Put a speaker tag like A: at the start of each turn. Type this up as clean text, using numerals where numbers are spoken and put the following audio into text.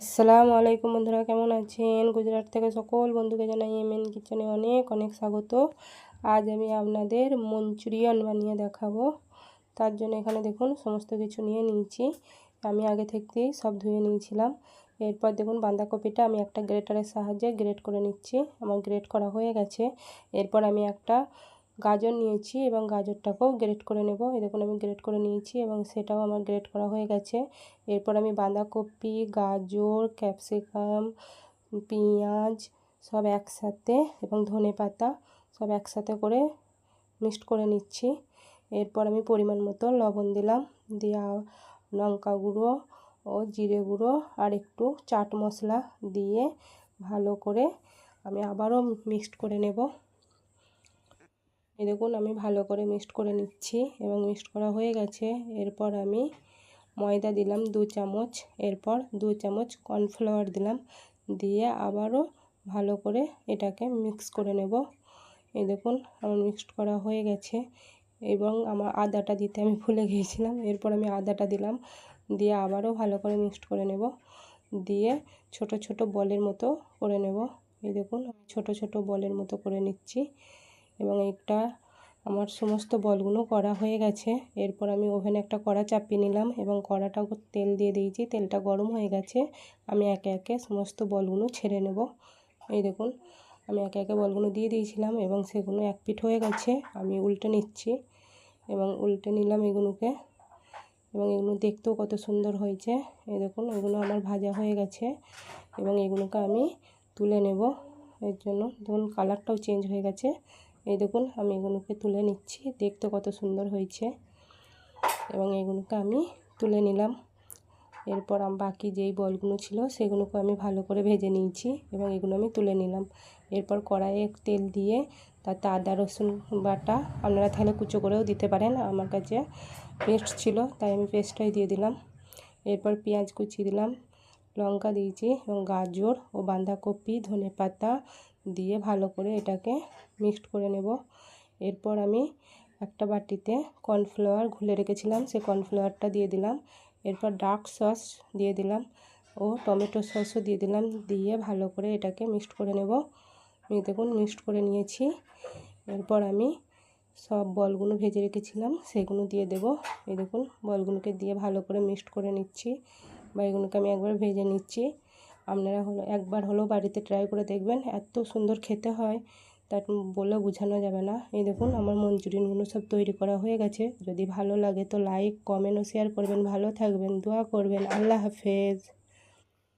A: আসসালামু আলাইকুম বন্ধুরা, কেমন আছেন? গুজরাট থেকে সকল বন্ধুকে জানাই এমএন কিচেনে অনেক অনেক স্বাগত। আজ আমি আপনাদের মঞ্চুরিয়ান বানিয়ে দেখাবো। তার জন্য এখানে দেখুন সমস্ত কিছু নিয়ে নিয়েছি। আমি আগে থেকেই সব ধুয়ে নিয়েছিলাম। এরপর দেখুন বাঁধাকপিটা আমি একটা গ্রেটারের সাহায্যে গ্রেট করে নিচ্ছি। আমার গ্রেট করা হয়ে গেছে। এরপর আমি একটা গাজর নিয়েছি এবং গাজরটাকেও গ্রেট করে নেব। এই দেখুন আমি গ্রেট করে নিয়েছি এবং সেটাও আমার গ্রেট করা হয়ে গেছে। এরপর আমি বাঁধাকপি, গাজর, ক্যাপসিকাম, পেঁয়াজ সব একসাথে এবং ধনেপাতা সব একসাথে করে মিক্সড করে নিচ্ছি। এরপর আমি পরিমাণ মতো লবণ দিলাম, দিয়ে লঙ্কা গুঁড়ো ও জিরে গুঁড়ো আর একটু চাট মশলা দিয়ে ভালো করে আমি আবারও মিক্সড করে নেব। এই দেখুন আমি ভালো করে মিক্সড করে নিচ্ছি এবং মিক্সড করা হয়ে গেছে। এরপর আমি ময়দা দিলাম 2 চামচ, এরপর 2 চামচ কর্নফ্লাওয়ার দিলাম, দিয়ে আবারও ভালো করে এটাকে মিক্স করে নেব। এই দেখুন আমার মিক্সড করা হয়ে গেছে এবং আমার আদাটা দিতে আমি ভুলে গিয়েছিলাম। এরপর আমি আদাটা দিলাম, দিয়ে আবারও ভালো করে মিক্সড করে নেব, দিয়ে ছোট ছোট বলের মতো করে নেব। এই দেখুন ছোট ছোট বলের মতো করে নিচ্ছি এবং এটা আমার সমস্ত বলগুলো করা হয়ে গেছে। এরপর আমি ওভেনে একটা কড়া চাপিয়ে নিলাম এবং কড়াটাও তেল দিয়ে দিয়েছি। তেলটা গরম হয়ে গেছে। আমি একে একে সমস্ত বলগুলো ছেড়ে নেব। এই দেখুন আমি একে একে বলগুলো দিয়ে দিয়েছিলাম এবং সেগুলো এক পিঠ হয়ে গেছে। আমি উল্টে নিচ্ছি এবং উল্টে নিলাম এগুলোকে, এবং এগুলো দেখতেও কত সুন্দর হয়েছে। এই দেখুন এগুলো আমার ভাজা হয়ে গেছে এবং এগুলোকে আমি তুলে নেব। এর জন্য দেখুন কালারটাও চেঞ্জ হয়ে গেছে। এই দেখুন আমি এগুলোকে তুলে নিচ্ছি, দেখতে কত সুন্দর হয়েছে এবং এগুলোকে আমি তুলে নিলাম। এরপর বাকি যেই বলগুলো ছিল সেগুলোকে আমি ভালো করে ভেজে নিয়েছি এবং এগুলো আমি তুলে নিলাম। এরপর কড়াইয়ে তেল দিয়ে তাতে আদা রসুন বাটা আপনারা তাহলে কুচো করেও দিতে পারেন, আমার কাছে পেস্ট ছিল তাই আমি পেস্টটাই দিয়ে দিলাম। এরপর পেঁয়াজ কুচি দিলাম, লঙ্কা দিয়েছি এবং গাজর ও বাঁধাকপি, ধনেপাতা দিয়ে ভালো করে এটাকে মিক্সড করে নেব। এরপর আমি একটা বাটিতে কর্নফ্লাওয়ার ঘুলে রেখেছিলাম, সেই কর্নফ্লাওয়ারটা দিয়ে দিলাম। এরপর ডার্ক সস দিয়ে দিলাম ও টমেটো সসও দিয়ে দিলাম, দিয়ে ভালো করে এটাকে মিক্সড করে নেব। এই দেখুন মিক্সড করে নিয়েছি। এরপর আমি সব বলগুলো ভেজে রেখেছিলাম সেগুলো দিয়ে দেব। এই দেখুন বলগুলোকে দিয়ে ভালো করে মিক্সড করে নিচ্ছি, বা এগুলোকে আমি একবার ভেজে নিচ্ছি। আপনারা একবার হলেও বাড়িতে ট্রাই করে দেখবেন, এত সুন্দর খেতে হয় তা বলে বোঝানো যাবে না। এই দেখুন আমার মঞ্চুরিয়ানগুলো সব তৈরি করা হয়ে গেছে। যদি ভালো লাগে তো লাইক, কমেন্ট ও শেয়ার করবেন। ভালো থাকবেন, দোয়া করবেন। আল্লাহ হাফেজ।